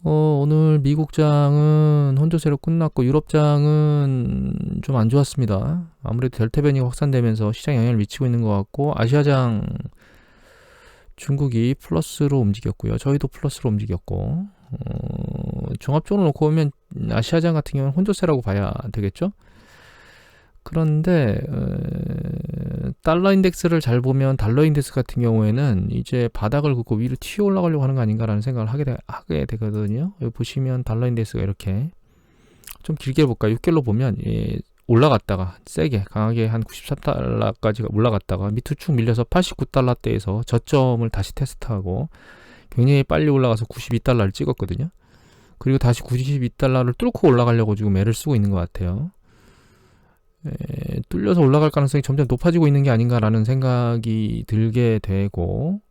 오늘 미국장은 혼조세로 끝났고 유럽장은 좀 안 좋았습니다. 아무래도 델타 변이가 확산되면서 시장 영향을 미치고 있는 것 같고 아시아장 중국이 플러스로 움직였고요. 저희도 플러스로 움직였고 종합적으로 놓고 보면 아시아장 같은 경우는 혼조세라고 봐야 되겠죠. 그런데 달러 인덱스를 잘 보면 달러 인덱스 같은 경우에는 이제 바닥을 긋고 위로 튀어 올라가려고 하는 거 아닌가라는 생각을 하게 되거든요. 여기 보시면 달러 인덱스가 이렇게 좀 길게 볼까요? 6개월로 보면 올라갔다가 세게 강하게 한 93달러까지 올라갔다가 밑으로 쭉 밀려서 89달러대에서 저점을 다시 테스트하고 굉장히 빨리 올라가서 92달러를 찍었거든요. 그리고 다시 92달러를 뚫고 올라가려고 지금 애를 쓰고 있는 것 같아요. 뚫려서 올라갈 가능성이 점점 높아지고 있는 게 아닌가라는 생각이 들게 되고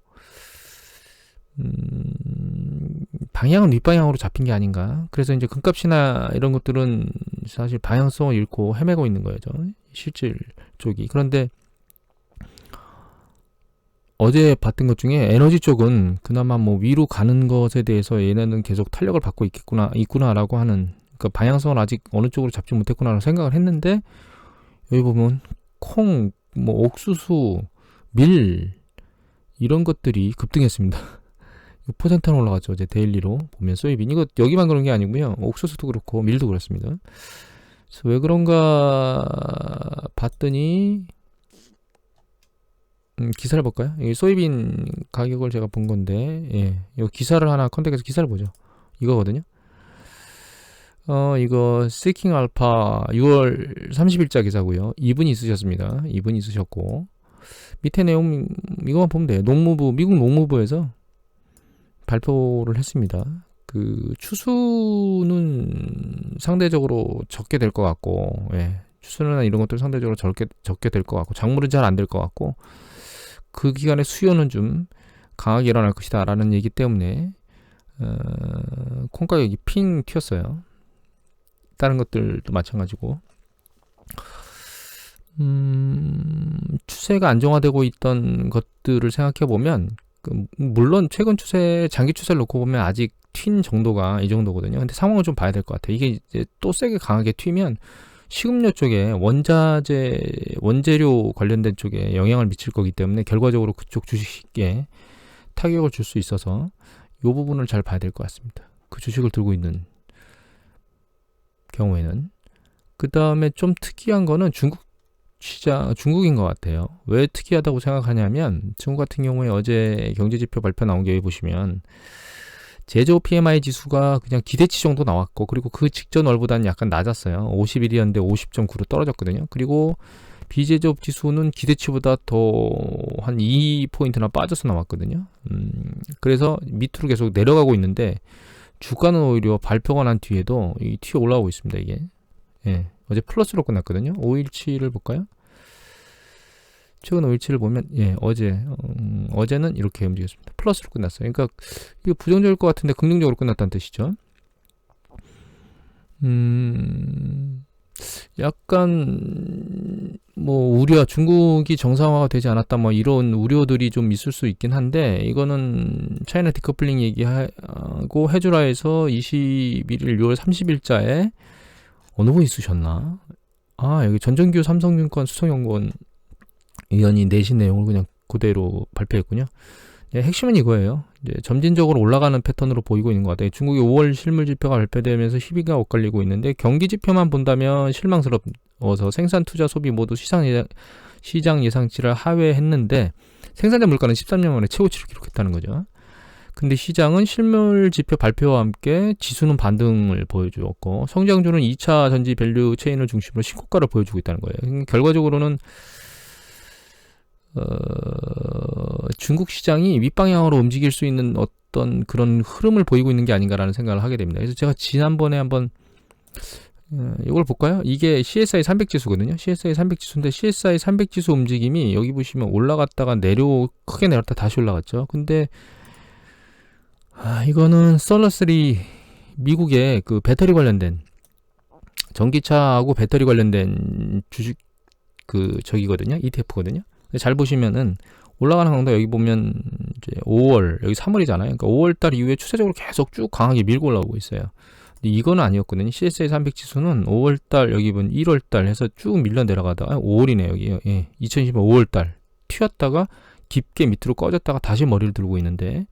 방향은 윗방향으로 잡힌 게 아닌가. 그래서 이제 금값이나 이런 것들은 사실 방향성을 잃고 헤매고 있는 거죠. 실질 쪽이. 그런데 어제 봤던 것 중에 에너지 쪽은 그나마 뭐 위로 가는 것에 대해서 얘네는 계속 탄력을 받고 있구나라고 하는, 그러니까 방향성을 아직 어느 쪽으로 잡지 못했구나라고 생각을 했는데, 여기 보면 콩, 뭐 옥수수, 밀 이런 것들이 급등했습니다. 퍼센트는 올라갔죠. 어제 데일리로 보면 소이빈, 이거 여기만 그런 게 아니고요. 옥수수도 그렇고 밀도 그렇습니다. 그래서 왜 그런가 봤더니 기사를 볼까요? 이 소이빈 가격을 제가 본 건데, 이 기사를 하나 컨택해서 기사를 보죠. 이거거든요. 이거 시킹 알파 6월 30일자 기사고요. 2분 있으셨습니다. 2분 있으셨고 밑에 내용 이거만 보면 돼요. 미국 농무부에서 발표를 했습니다. 그 추수는 상대적으로 적게 될 것 같고, 추수나 이런 것들 상대적으로 적게 될 것 같고, 작물은 잘 안 될 것 같고, 그 기간에 수요는 좀 강하게 일어날 것이다 라는 얘기 때문에 콩 가격이 핑 튀었어요. 다른 것들도 마찬가지고, 추세가 안정화되고 있던 것들을 생각해 보면, 물론 최근 추세, 장기 추세를 놓고 보면 아직 튄 정도가 이 정도거든요. 근데 상황을 좀 봐야 될 것 같아요. 이게 이제 또 세게 강하게 튀면 식음료 쪽에 원재료 관련된 쪽에 영향을 미칠 거기 때문에 결과적으로 그쪽 주식에 타격을 줄 수 있어서 이 부분을 잘 봐야 될 것 같습니다. 그 주식을 들고 있는 경우에는. 그 다음에 좀 특이한 거는 중국인 것 같아요. 왜 특이하다고 생각하냐면, 중국 같은 경우에 어제 경제지표 발표 나온 게 여기 보시면 제조업 PMI 지수가 그냥 기대치 정도 나왔고, 그리고 그 직전 월보다는 약간 낮았어요. 51이었는데 50.9로 떨어졌거든요. 그리고 비제조업 지수는 기대치보다 더 한 2포인트나 빠져서 나왔거든요. 그래서 밑으로 계속 내려가고 있는데, 주가는 오히려 발표가 난 뒤에도 튀어 올라오고 있습니다. 이게 어제 플러스로 끝났거든요. 5일치를 볼까요? 최근 5일치를 보면 어제는 이렇게 움직였습니다. 플러스로 끝났어요. 그러니까 이게 부정적일 것 같은데 긍정적으로 끝났다는 뜻이죠. 약간 뭐 중국이 정상화가 되지 않았다 뭐 이런 우려들이 좀 있을 수 있긴 한데, 이거는 차이나 디커플링 얘기하고 해주라에서 21일 6월 30일자에 어느 분 있으셨나? 여기 전정규 삼성증권 수석연구원 위원이 내신 내용을 그냥 그대로 발표했군요. 핵심은 이거예요. 이제 점진적으로 올라가는 패턴으로 보이고 있는 것 같아요. 중국의 5월 실물 지표가 발표되면서 시비가 엇갈리고 있는데, 경기 지표만 본다면 실망스러워서 생산, 투자, 소비 모두 시장 예상치를 하회했는데, 생산자 물가는 13년 만에 최고치를 기록했다는 거죠. 근데 시장은 실물 지표 발표와 함께 지수는 반등을 보여주었고, 성장주는 2차 전지 밸류 체인을 중심으로 신고가를 보여주고 있다는 거예요. 결과적으로는 중국 시장이 윗방향으로 움직일 수 있는 어떤 그런 흐름을 보이고 있는 게 아닌가라는 생각을 하게 됩니다. 그래서 제가 지난번에 한번 이걸 볼까요? 이게 CSI 300 지수거든요. CSI 300 지수인데, CSI 300 지수 움직임이 여기 보시면 올라갔다가 크게 내렸다 다시 올라갔죠. 근데 이거는 솔라3, 미국의 그 배터리 관련된, 전기차하고 배터리 관련된 주식 저기거든요. ETF거든요. 잘 보시면은 올라가는 강도 여기 보면 이제 5월, 여기 3월이잖아요. 그러니까 5월달 이후에 추세적으로 계속 쭉 강하게 밀고 올라오고 있어요. 근데 이거는 아니었거든요. CSI 300 지수는 5월달 여기 보면 1월달 해서 쭉 밀려 내려가다가 5월이네 여기. 예, 2020년 5월달 튀었다가 깊게 밑으로 꺼졌다가 다시 머리를 들고 있는데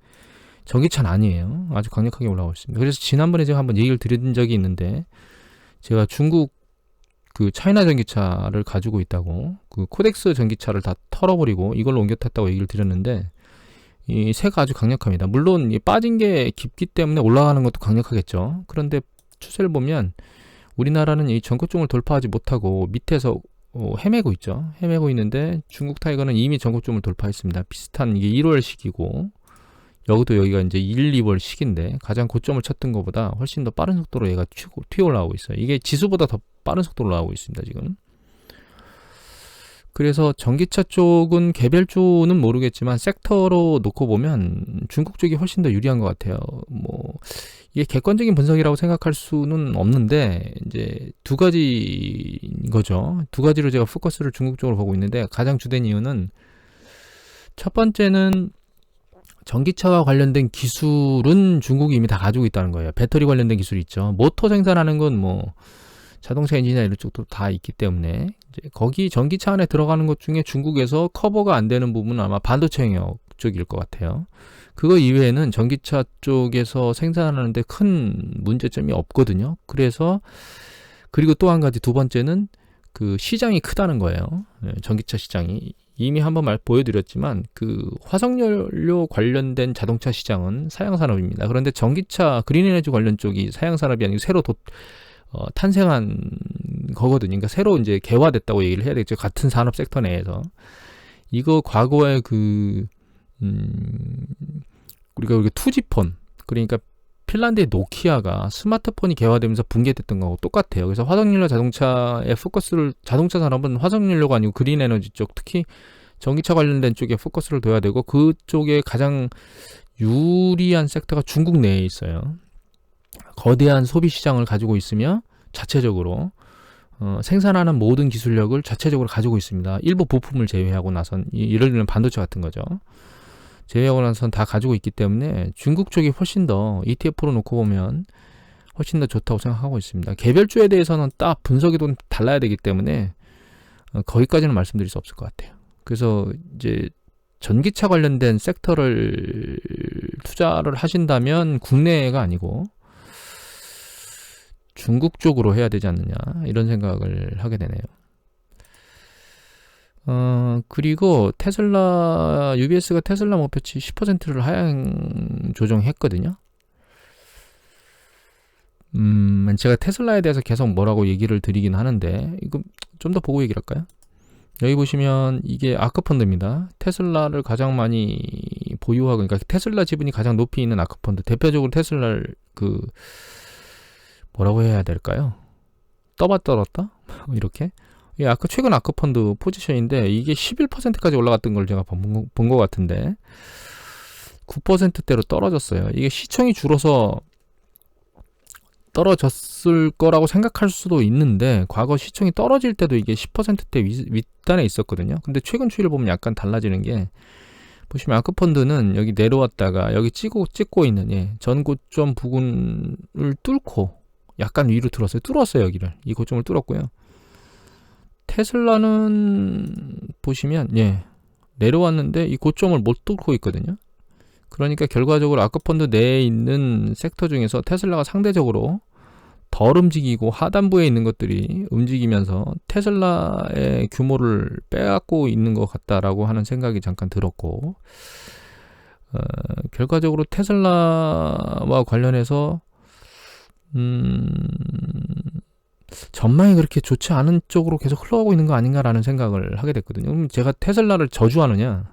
전기차는 아니에요. 아주 강력하게 올라오고 있습니다. 그래서 지난번에 제가 한번 얘기를 드린 적이 있는데 제가 중국 그 차이나 전기차를 가지고 있다고 그 코덱스 전기차를 다 털어버리고 이걸로 옮겨 탔다고 얘기를 드렸는데 이 새가 아주 강력합니다. 물론 이 빠진 게 깊기 때문에 올라가는 것도 강력하겠죠. 그런데 추세를 보면 우리나라는 이 전고점을 돌파하지 못하고 밑에서 헤매고 있죠. 헤매고 있는데 중국 타이거는 이미 전고점을 돌파했습니다. 비슷한 이게 1월 시기고 여기가 이제 1, 2월 시기인데 가장 고점을 쳤던 것보다 훨씬 더 빠른 속도로 얘가 튀어 올라오고 있어요. 이게 지수보다 더 빠른 속도로 올라오고 있습니다. 지금. 그래서 전기차 쪽은 개별주는 모르겠지만 섹터로 놓고 보면 중국 쪽이 훨씬 더 유리한 것 같아요. 뭐 이게 객관적인 분석이라고 생각할 수는 없는데 이제 두 가지인 거죠. 두 가지로 제가 포커스를 중국 쪽으로 보고 있는데 가장 주된 이유는 첫 번째는 전기차와 관련된 기술은 중국이 이미 다 가지고 있다는 거예요. 배터리 관련된 기술이 있죠. 모터 생산하는 건 뭐 자동차 엔진이나 이런 쪽도 다 있기 때문에 이제 거기 전기차 안에 들어가는 것 중에 중국에서 커버가 안 되는 부분은 아마 반도체 영역 쪽일 것 같아요. 그거 이외에는 전기차 쪽에서 생산하는데 큰 문제점이 없거든요. 그래서 그리고 또 한 가지 두 번째는 그 시장이 크다는 거예요. 전기차 시장이 이미 한번 보여드렸지만 그 화석연료 관련된 자동차 시장은 사양산업입니다. 그런데 전기차 그린에너지 관련 쪽이 사양산업이 아니고 새로 탄생한 거거든요. 그러니까 새로 이제 개화됐다고 얘기를 해야 되겠죠. 같은 산업 섹터 내에서. 이거 과거에 우리가 투지폰, 그러니까 핀란드의 노키아가 스마트폰이 개화되면서 붕괴됐던 거하고 똑같아요. 그래서 화석연료 자동차의 자동차 산업은 화석연료가 아니고 그린에너지 쪽, 특히 전기차 관련된 쪽에 포커스를 둬야 되고 그쪽에 가장 유리한 섹터가 중국 내에 있어요. 거대한 소비 시장을 가지고 있으며 자체적으로 생산하는 모든 기술력을 자체적으로 가지고 있습니다. 일부 부품을 제외하고 나선 예를 들면 반도체 같은 거죠. 제외하고 나선 다 가지고 있기 때문에 중국 쪽이 훨씬 더 ETF로 놓고 보면 훨씬 더 좋다고 생각하고 있습니다. 개별주에 대해서는 딱 분석이 좀 달라야 되기 때문에 거기까지는 말씀드릴 수 없을 것 같아요. 그래서 이제 전기차 관련된 섹터를 투자를 하신다면 국내가 아니고 중국 쪽으로 해야 되지 않느냐 이런 생각을 하게 되네요. 그리고 UBS가 테슬라 목표치 10%를 하향 조정했거든요. 제가 테슬라에 대해서 계속 뭐라고 얘기를 드리긴 하는데 이거 좀 더 보고 얘기를 할까요? 여기 보시면 이게 아크펀드입니다. 테슬라를 가장 많이 보유하고, 그러니까 테슬라 지분이 가장 높이 있는 아크펀드. 대표적으로 테슬라를 뭐라고 해야 될까요? 떨었다? 이렇게. 이 최근 아크펀드 포지션인데 이게 11%까지 올라갔던 걸 제가 본 것 같은데 9%대로 떨어졌어요. 이게 시청이 줄어서 떨어졌을 거라고 생각할 수도 있는데 과거 시청이 떨어질 때도 이게 10%대 윗단에 있었거든요. 근데 최근 추이를 보면 약간 달라지는 게 보시면 아크펀드는 여기 내려왔다가 여기 찍고 있는 전고점 부근을 뚫고 약간 위로 뚫었어요. 여기를. 이 고점을 뚫었고요. 테슬라는 보시면 내려왔는데 이 고점을 못 뚫고 있거든요. 그러니까 결과적으로 아크펀드 내에 있는 섹터 중에서 테슬라가 상대적으로 덜 움직이고 하단부에 있는 것들이 움직이면서 테슬라의 규모를 빼앗고 있는 것 같다라고 하는 생각이 잠깐 들었고 결과적으로 테슬라와 관련해서 전망이 그렇게 좋지 않은 쪽으로 계속 흘러가고 있는 거 아닌가라는 생각을 하게 됐거든요. 그럼 제가 테슬라를 저주하느냐?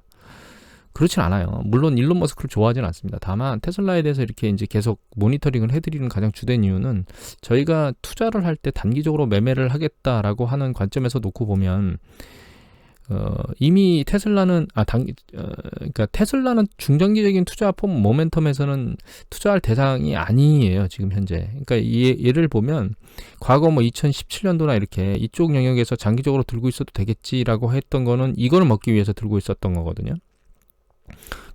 그렇진 않아요. 물론 일론 머스크를 좋아하지는 않습니다. 다만 테슬라에 대해서 이렇게 이제 계속 모니터링을 해드리는 가장 주된 이유는 저희가 투자를 할 때 단기적으로 매매를 하겠다라고 하는 관점에서 놓고 보면 이미 테슬라는 그러니까 테슬라는 중장기적인 투자 모멘텀에서는 투자할 대상이 아니에요. 지금 현재. 그러니까 예를 보면 과거 2017년도나 이렇게 이쪽 영역에서 장기적으로 들고 있어도 되겠지라고 했던 거는 이거를 먹기 위해서 들고 있었던 거거든요.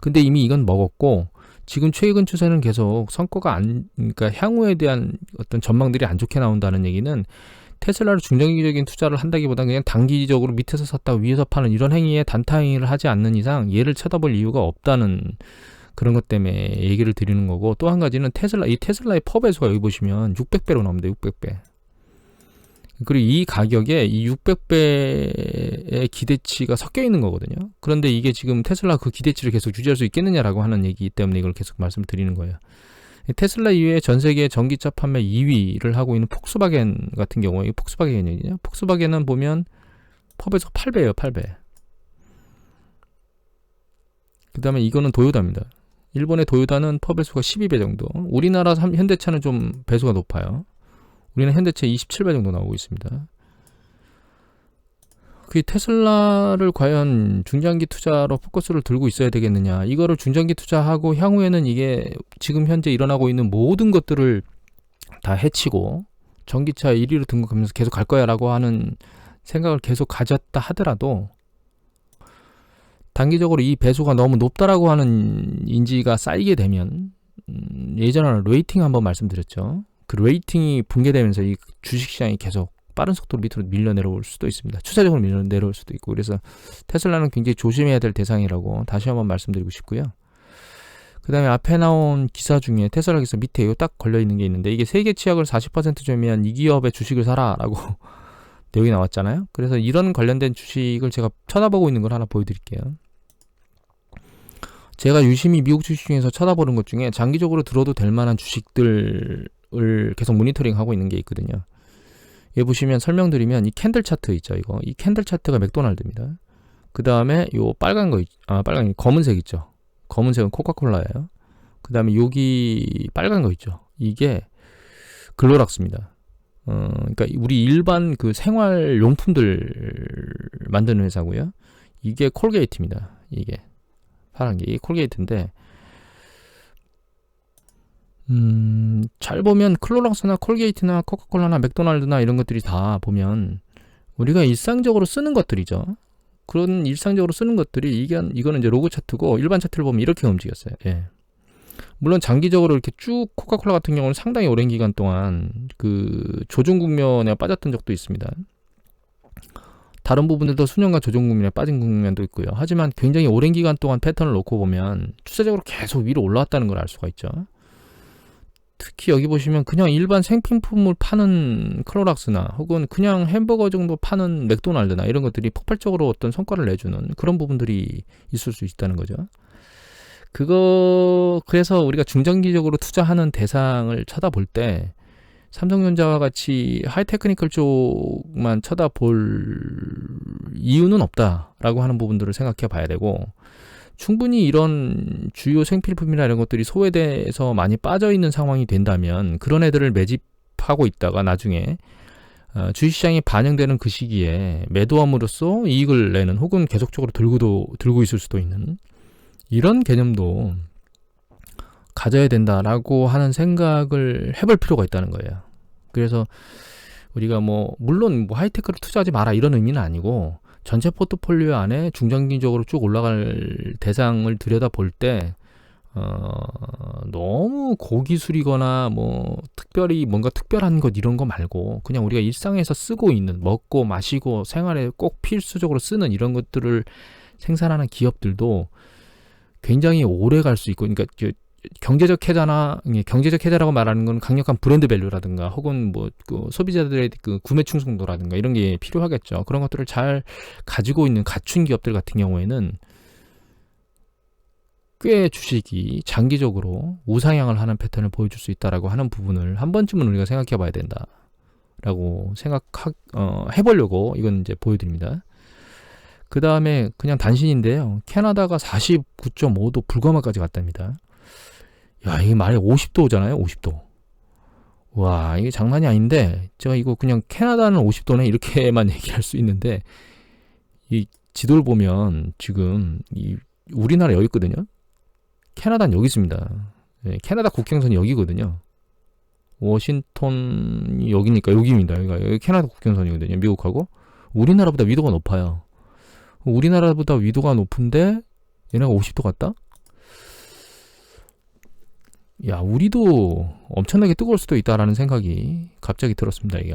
근데 이미 이건 먹었고 지금 최근 추세는 계속 성과가 그러니까 향후에 대한 어떤 전망들이 안 좋게 나온다는 얘기는 테슬라를 중장기적인 투자를 한다기보다는 그냥 단기적으로 밑에서 샀다가 위에서 파는 이런 행위에 단타 행위를 하지 않는 이상 얘를 쳐다볼 이유가 없다는 그런 것 때문에 얘기를 드리는 거고, 또 한 가지는 이 테슬라의 퍼배수가 여기 보시면 600배로 나옵니다. 600배. 그리고 이 가격에 이 600배의 기대치가 섞여 있는 거거든요. 그런데 이게 지금 테슬라 그 기대치를 계속 유지할 수 있겠느냐라고 하는 얘기 때문에 이걸 계속 말씀을 드리는 거예요. 테슬라 이외에 전 세계 전기차 판매 2위를 하고 있는 폭스바겐 같은 경우에, 폭스바겐이냐? 폭스바겐은 보면 퍼배수가 8배예요. 8배. 그 다음에 이거는 도요타입니다. 일본의 도요타는 퍼배수가 12배 정도. 우리나라 현대차는 좀 배수가 높아요. 우리는 현대차 27배 정도 나오고 있습니다. 그 테슬라를 과연 중장기 투자로 포커스를 들고 있어야 되겠느냐. 이거를 중장기 투자하고 향후에는 이게 지금 현재 일어나고 있는 모든 것들을 다 해치고 전기차 1위로 등극하면서 계속 갈 거야 라고 하는 생각을 계속 가졌다 하더라도 단기적으로 이 배수가 너무 높다라고 하는 인지가 쌓이게 되면, 예전에 레이팅 한번 말씀드렸죠. 그 레이팅이 붕괴되면서 이 주식시장이 계속 빠른 속도로 밑으로 밀려 내려올 수도 있습니다. 추세적으로 밀려 내려올 수도 있고, 그래서 테슬라는 굉장히 조심해야 될 대상이라고 다시 한번 말씀드리고 싶고요. 그 다음에 앞에 나온 기사 중에 테슬라 기사 밑에 딱 걸려 있는 게 있는데, 이게 세계 치약을 40% 점유한 이 기업의 주식을 사라라고 내용이 나왔잖아요. 그래서 이런 관련된 주식을 제가 쳐다보고 있는 걸 하나 보여드릴게요. 제가 유심히 미국 주식 중에서 쳐다보는 것 중에 장기적으로 들어도 될 만한 주식들을 계속 모니터링하고 있는 게 있거든요. 여기 보시면 설명드리면 이 캔들 차트 있죠. 이 캔들 차트가 맥도날드입니다. 그 다음에 요 빨간 거, 검은색 있죠. 검은색은 코카콜라예요. 그 다음에 여기 빨간 거 있죠. 이게 글로락스입니다. 그러니까 우리 일반 그 생활용품들 만드는 회사고요. 이게 콜게이트입니다. 이게 파란 게 콜게이트인데, 잘 보면 클로락스나 콜게이트나 코카콜라나 맥도날드나 이런 것들이 다 보면 우리가 일상적으로 쓰는 것들이죠. 그런 일상적으로 쓰는 것들이 이거는 이제 로그 차트고, 일반 차트를 보면 이렇게 움직였어요. 예. 물론 장기적으로 이렇게 쭉 코카콜라 같은 경우는 상당히 오랜 기간 동안 그 조정 국면에 빠졌던 적도 있습니다. 다른 부분들도 수년간 조정 국면에 빠진 국면도 있고요. 하지만 굉장히 오랜 기간 동안 패턴을 놓고 보면 추세적으로 계속 위로 올라왔다는 걸 알 수가 있죠. 특히 여기 보시면 그냥 일반 생필품을 파는 클로락스나 혹은 그냥 햄버거 정도 파는 맥도날드나 이런 것들이 폭발적으로 어떤 성과를 내주는 그런 부분들이 있을 수 있다는 거죠. 그래서 우리가 중장기적으로 투자하는 대상을 쳐다볼 때 삼성전자와 같이 하이테크니컬 쪽만 쳐다볼 이유는 없다라고 하는 부분들을 생각해 봐야 되고, 충분히 이런 주요 생필품이나 이런 것들이 소외돼서 많이 빠져있는 상황이 된다면 그런 애들을 매집하고 있다가 나중에 주식시장이 반영되는 그 시기에 매도함으로써 이익을 내는, 혹은 계속적으로 들고 있을 수도 있는 이런 개념도 가져야 된다라고 하는 생각을 해볼 필요가 있다는 거예요. 그래서 우리가 물론 하이테크를 투자하지 마라 이런 의미는 아니고, 전체 포트폴리오 안에 중장기적으로 쭉 올라갈 대상을 들여다볼 때 너무 고기술이거나 특별히 뭔가 특별한 것 이런 거 말고, 그냥 우리가 일상에서 쓰고 있는, 먹고 마시고 생활에 꼭 필수적으로 쓰는 이런 것들을 생산하는 기업들도 굉장히 오래 갈 수 있고, 그러니까 경제적 해자라고 말하는 건 강력한 브랜드 밸류라든가 혹은 그 소비자들의 그 구매 충성도라든가 이런 게 필요하겠죠. 그런 것들을 잘 가지고 있는 갖춘 기업들 같은 경우에는 꽤 주식이 장기적으로 우상향을 하는 패턴을 보여줄 수 있다라고 하는 부분을 한 번쯤은 우리가 생각해 봐야 된다라고 해보려고 이건 이제 보여드립니다. 그 다음에 그냥 단신인데요. 캐나다가 49.5도 불가마까지 갔답니다. 야, 이게 말이 50도잖아요. 50도. 와, 이게 장난이 아닌데, 제가 이거 그냥 캐나다는 50도네 이렇게만 얘기할 수 있는데, 이 지도를 보면 지금 우리나라 여기 있거든요. 캐나다는 여기 있습니다. 네, 캐나다 국경선이 여기거든요. 워싱턴이 여기니까 여기입니다. 여기 캐나다 국경선이거든요. 미국하고. 우리나라보다 위도가 높아요. 우리나라보다 위도가 높은데 얘네가 50도 갔다? 야, 우리도 엄청나게 뜨거울 수도 있다라는 생각이 갑자기 들었습니다. 이게.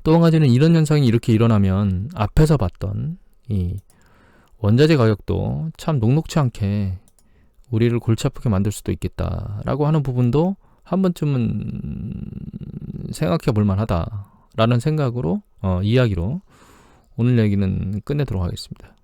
또 한 가지는 이런 현상이 이렇게 일어나면 앞에서 봤던 이 원자재 가격도 참 녹록치 않게 우리를 골치 아프게 만들 수도 있겠다라고 하는 부분도 한 번쯤은 생각해 볼 만하다라는 생각으로 이야기로 오늘 얘기는 끝내도록 하겠습니다.